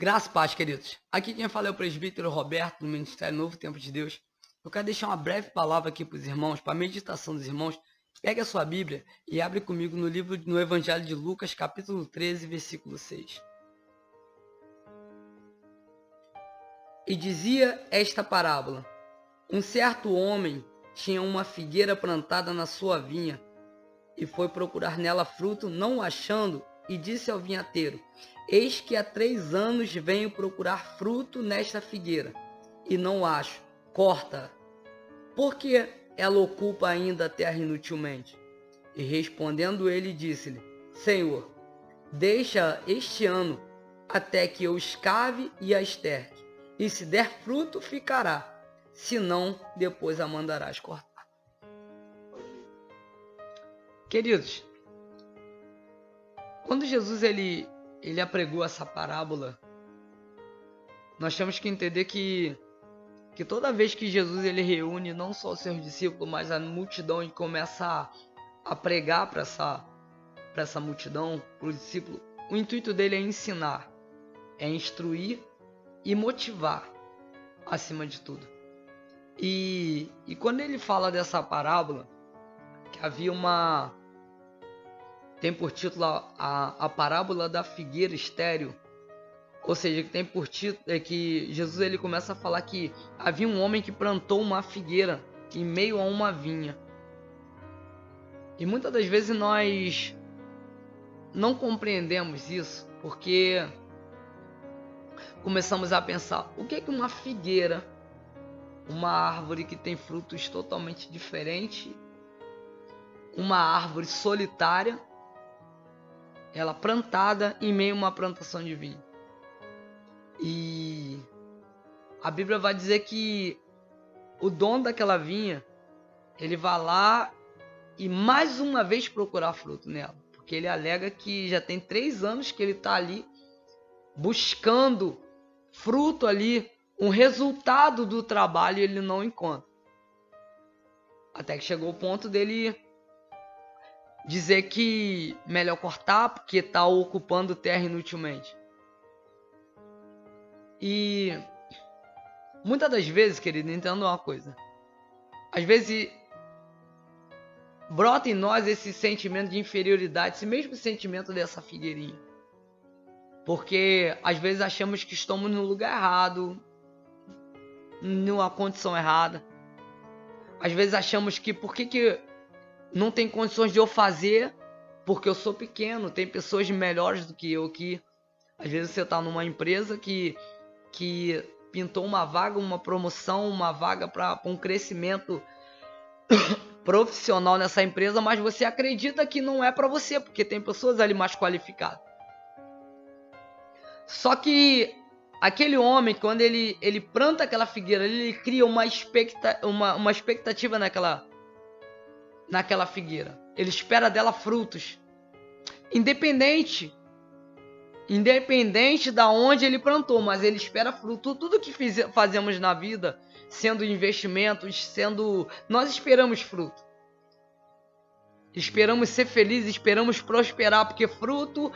Graça e paz, queridos. Aqui quem fala é o presbítero Roberto, do Ministério Novo Tempo de Deus. Eu quero deixar uma breve palavra aqui para os irmãos, para a meditação dos irmãos. Pegue a sua Bíblia e abre comigo no Evangelho de Lucas, capítulo 13, versículo 6. E dizia esta parábola: um certo homem tinha uma figueira plantada na sua vinha, e foi procurar nela fruto, não o achando, e disse ao vinhateiro: eis que há 3 anos venho procurar fruto nesta figueira, e não acho. Corta-a, porque ela ocupa ainda a terra inutilmente. E respondendo ele, disse-lhe: Senhor, deixa este ano, até que eu escave e a esterque, e se der fruto, ficará, se não, depois a mandarás cortar. Queridos, quando Jesus ele apregou essa parábola, nós temos que entender que toda vez que Jesus ele reúne não só os seus discípulos, mas a multidão, e começa a pregar para essa multidão, para os discípulos, o intuito dele é ensinar, é instruir e motivar, acima de tudo. E quando ele fala dessa parábola, que havia tem por título a parábola da figueira estéril, ou seja, que tem por título que Jesus ele começa a falar que havia um homem que plantou uma figueira em meio a uma vinha. E muitas das vezes nós não compreendemos isso, porque começamos a pensar: o que é uma figueira? Uma árvore que tem frutos totalmente diferentes, uma árvore solitária, ela plantada em meio a uma plantação de vinho. E a Bíblia vai dizer que o dono daquela vinha, ele vai lá e mais uma vez procurar fruto nela, porque ele alega que já tem 3 anos que ele está ali buscando fruto ali, um resultado do trabalho, e ele não encontra. Até que chegou o ponto dele dizer que melhor cortar, porque está ocupando terra inutilmente. E muitas das vezes, querido, entenda uma coisa: às vezes brota em nós esse sentimento de inferioridade, esse mesmo sentimento dessa figueirinha, porque às vezes achamos que estamos no lugar errado, numa condição errada. Às vezes achamos que por que não tem condições de eu fazer, porque eu sou pequeno, tem pessoas melhores do que eu aqui. Às vezes você está numa empresa que pintou uma vaga, uma promoção, uma vaga para um crescimento profissional nessa empresa, mas você acredita que não é para você, porque tem pessoas ali mais qualificadas. Só que aquele homem, quando ele planta aquela figueira, ele cria uma expectativa naquela figueira. Ele espera dela frutos, independente da onde ele plantou, mas ele espera fruto. Tudo que fazemos na vida, sendo investimentos, nós esperamos fruto. Esperamos ser felizes, esperamos prosperar, porque fruto,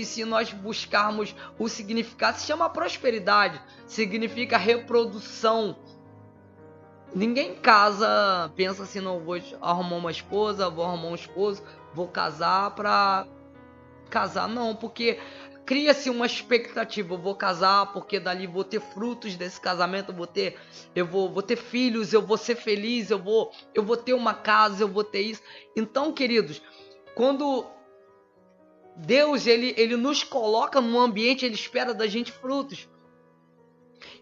se nós buscarmos o significado, se chama prosperidade, significa reprodução. Ninguém casa, pensa assim: não, vou arrumar uma esposa, vou arrumar um esposo, vou casar para casar. Não, porque cria-se uma expectativa: eu vou casar porque dali vou ter frutos desse casamento, eu vou ter filhos, eu vou ser feliz, eu vou ter uma casa, eu vou ter isso. Então, queridos, quando Deus ele nos coloca num ambiente, ele espera da gente frutos.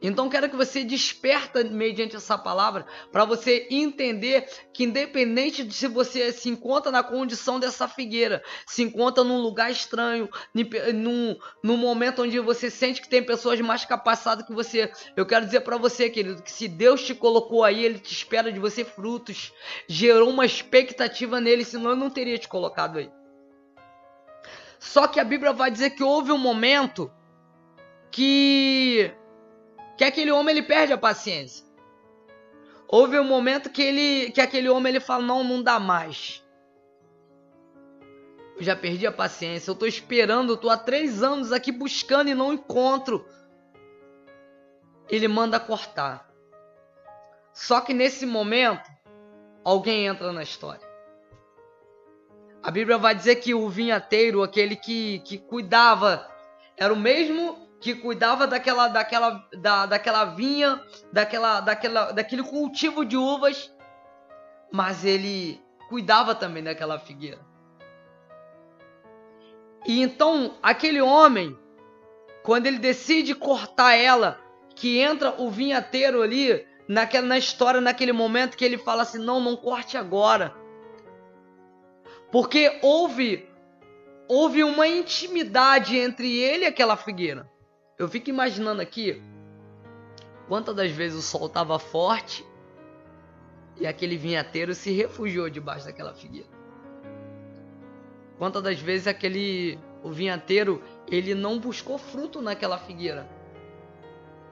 Então quero que você desperta mediante essa palavra, para você entender que independente de se você se encontra na condição dessa figueira, se encontra num lugar estranho, num momento onde você sente que tem pessoas mais capacitadas que você, eu quero dizer para você, querido, que se Deus te colocou aí, Ele te espera de você frutos, gerou uma expectativa nele, senão Ele não teria te colocado aí. Só que a Bíblia vai dizer que houve um momento que aquele homem ele perde a paciência. Houve um momento que aquele homem ele fala: não dá mais. Eu já perdi a paciência, eu estou esperando, eu estou há 3 anos aqui buscando e não encontro. ele manda cortar. Só que nesse momento, alguém entra na história. A Bíblia vai dizer que o vinhateiro, aquele que cuidava, era o mesmo que cuidava daquela vinha, daquele cultivo de uvas, mas ele cuidava também daquela figueira. E então, aquele homem, quando ele decide cortar ela, que entra o vinhateiro ali, na história, naquele momento que ele fala assim, não corte agora. Porque houve uma intimidade entre ele e aquela figueira. Eu fico imaginando aqui, quantas das vezes o sol estava forte e aquele vinhateiro se refugiou debaixo daquela figueira. Quantas das vezes o vinhateiro, ele não buscou fruto naquela figueira.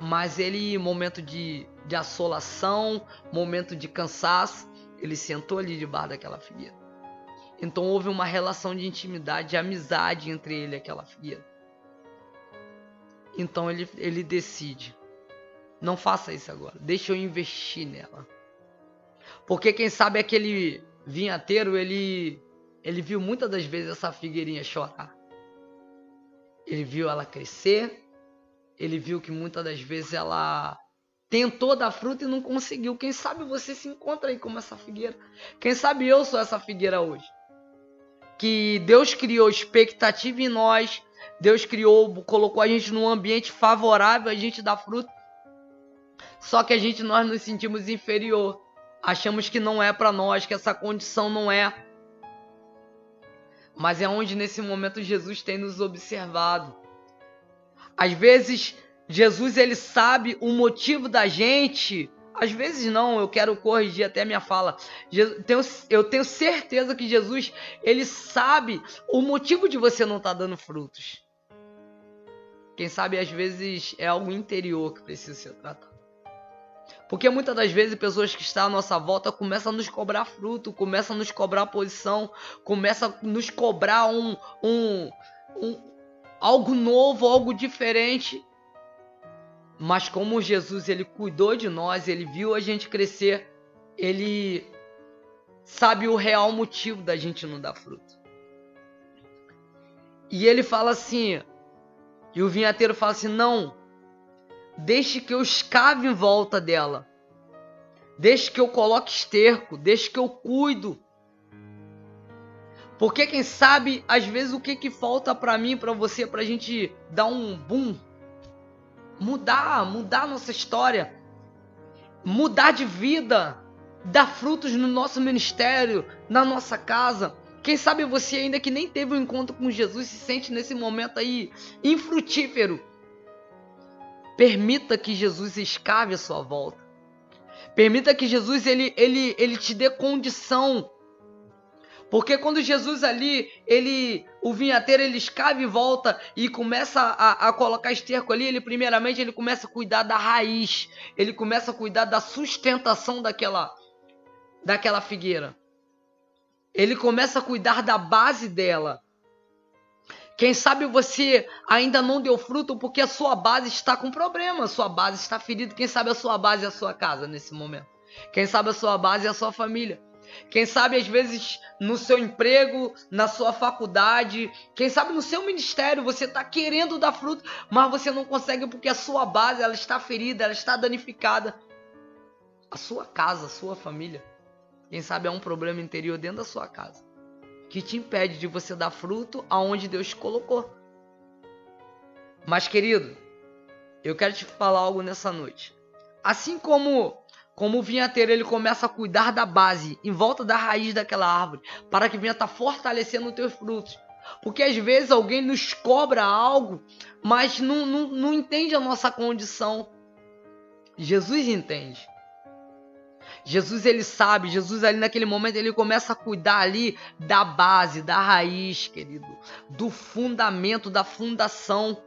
Mas ele, momento de assolação, momento de cansaço, ele sentou ali debaixo daquela figueira. Então houve uma relação de intimidade, de amizade entre ele e aquela figueira. Então ele decide, não faça isso agora, deixa eu investir nela. Porque quem sabe aquele vinhateiro, ele viu muitas das vezes essa figueirinha chorar. Ele viu ela crescer, ele viu que muitas das vezes ela tentou dar fruto e não conseguiu. Quem sabe você se encontra aí como essa figueira. Quem sabe eu sou essa figueira hoje. Que Deus criou expectativa em nós, Deus colocou a gente num ambiente favorável, a gente dá fruto. Só que nós nos sentimos inferior. Achamos que não é para nós, que essa condição não é. Mas é onde nesse momento Jesus tem nos observado. Às vezes Jesus ele sabe o motivo da gente. Às vezes não, eu quero corrigir até a minha fala. Eu tenho certeza que Jesus, ele sabe o motivo de você não estar dando frutos. Quem sabe às vezes é algo interior que precisa ser tratado. Porque muitas das vezes pessoas que estão à nossa volta começam a nos cobrar fruto, começam a nos cobrar posição, começam a nos cobrar algo novo, algo diferente. Mas como Jesus, ele cuidou de nós, ele viu a gente crescer, ele sabe o real motivo da gente não dar fruto. E ele fala assim, e o vinhateiro fala assim, não, deixe que eu escave em volta dela, deixe que eu coloque esterco, deixe que eu cuido. Porque quem sabe, às vezes, o que falta para mim, para você, para a gente dar um boom, mudar a nossa história, mudar de vida, dar frutos no nosso ministério, na nossa casa. Quem sabe você ainda que nem teve um encontro com Jesus se sente nesse momento aí infrutífero. Permita que Jesus escave a sua volta. Permita que Jesus ele te dê condição. Porque quando Jesus ali, o vinhateiro, ele escava e volta e começa a colocar esterco ali, ele primeiramente ele começa a cuidar da raiz, ele começa a cuidar da sustentação daquela figueira. Ele começa a cuidar da base dela. Quem sabe você ainda não deu fruto porque a sua base está com problema, a sua base está ferida. Quem sabe a sua base é a sua casa nesse momento. Quem sabe a sua base é a sua família. Quem sabe às vezes no seu emprego, na sua faculdade, quem sabe no seu ministério você está querendo dar fruto, mas você não consegue porque a sua base ela está ferida, ela está danificada. A sua casa, a sua família, quem sabe é um problema interior dentro da sua casa, que te impede de você dar fruto aonde Deus te colocou. Mas querido, eu quero te falar algo nessa noite. Assim como o vinhateiro ele começa a cuidar da base, em volta da raiz daquela árvore, para que venha estar fortalecendo os teus frutos. Porque às vezes alguém nos cobra algo, mas não entende a nossa condição. Jesus entende. Jesus ele sabe, Jesus ali naquele momento ele começa a cuidar ali da base, da raiz, querido, do fundamento, da fundação.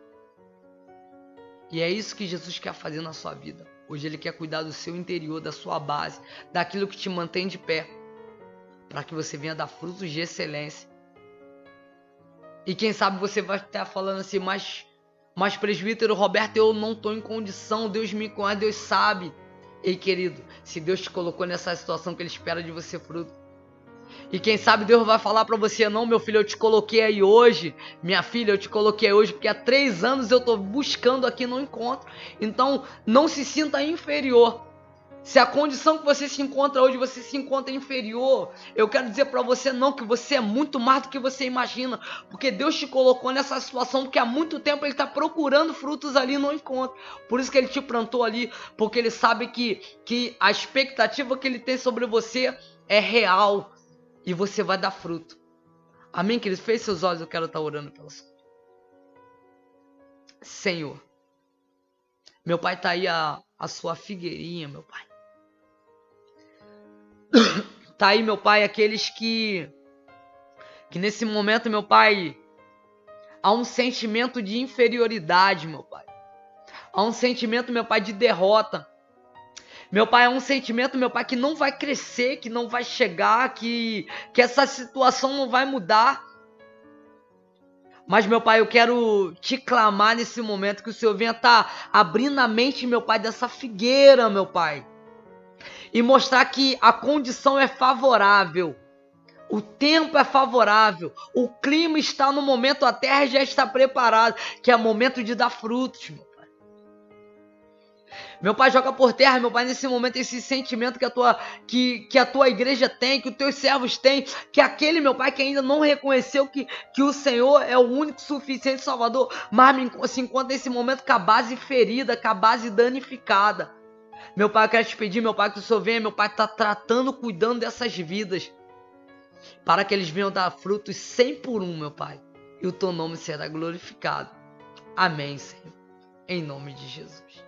E é isso que Jesus quer fazer na sua vida. Hoje ele quer cuidar do seu interior, da sua base, daquilo que te mantém de pé, para que você venha dar frutos de excelência. E quem sabe você vai estar falando assim, mas Mas presbítero Roberto, eu não estou em condição, Deus me conhece, Deus sabe. Ei, querido, se Deus te colocou nessa situação que Ele espera de você fruto, e quem sabe Deus vai falar para você: não, meu filho, eu te coloquei aí hoje, minha filha, eu te coloquei aí hoje, porque há 3 anos eu estou buscando aqui, não encontro. Então, não se sinta inferior. Se a condição que você se encontra hoje, você se encontra inferior, eu quero dizer para você não, que você é muito mais do que você imagina, porque Deus te colocou nessa situação, porque há muito tempo Ele está procurando frutos ali e não encontra. Por isso que Ele te plantou ali, porque Ele sabe que a expectativa que Ele tem sobre você é real e você vai dar fruto. Amém, querido? Feche seus olhos, eu quero estar orando pela sua. Senhor, meu Pai, está aí a sua figueirinha, meu Pai. Tá aí, meu Pai, aqueles que nesse momento, meu Pai, há um sentimento de inferioridade, meu Pai. Há um sentimento, meu Pai, de derrota. Meu Pai, há um sentimento, meu Pai, que não vai crescer, que não vai chegar, que essa situação não vai mudar. Mas, meu Pai, eu quero te clamar nesse momento que o Senhor venha estar abrindo a mente, meu Pai, dessa figueira, meu Pai. E mostrar que a condição é favorável. O tempo é favorável, o clima está no momento, a terra já está preparada, que é momento de dar frutos, meu Pai. Meu Pai, joga por terra, meu Pai, nesse momento, esse sentimento que a tua igreja tem, que os teus servos têm, que aquele, meu Pai, que ainda não reconheceu que o Senhor é o único suficiente Salvador, mas se encontra nesse momento com a base ferida, com a base danificada. Meu Pai, eu quero te pedir, meu Pai, que o Senhor venha, meu Pai, está tratando, cuidando dessas vidas, para que eles venham dar frutos 100 por 1, meu Pai, e o teu nome será glorificado. Amém, Senhor, em nome de Jesus.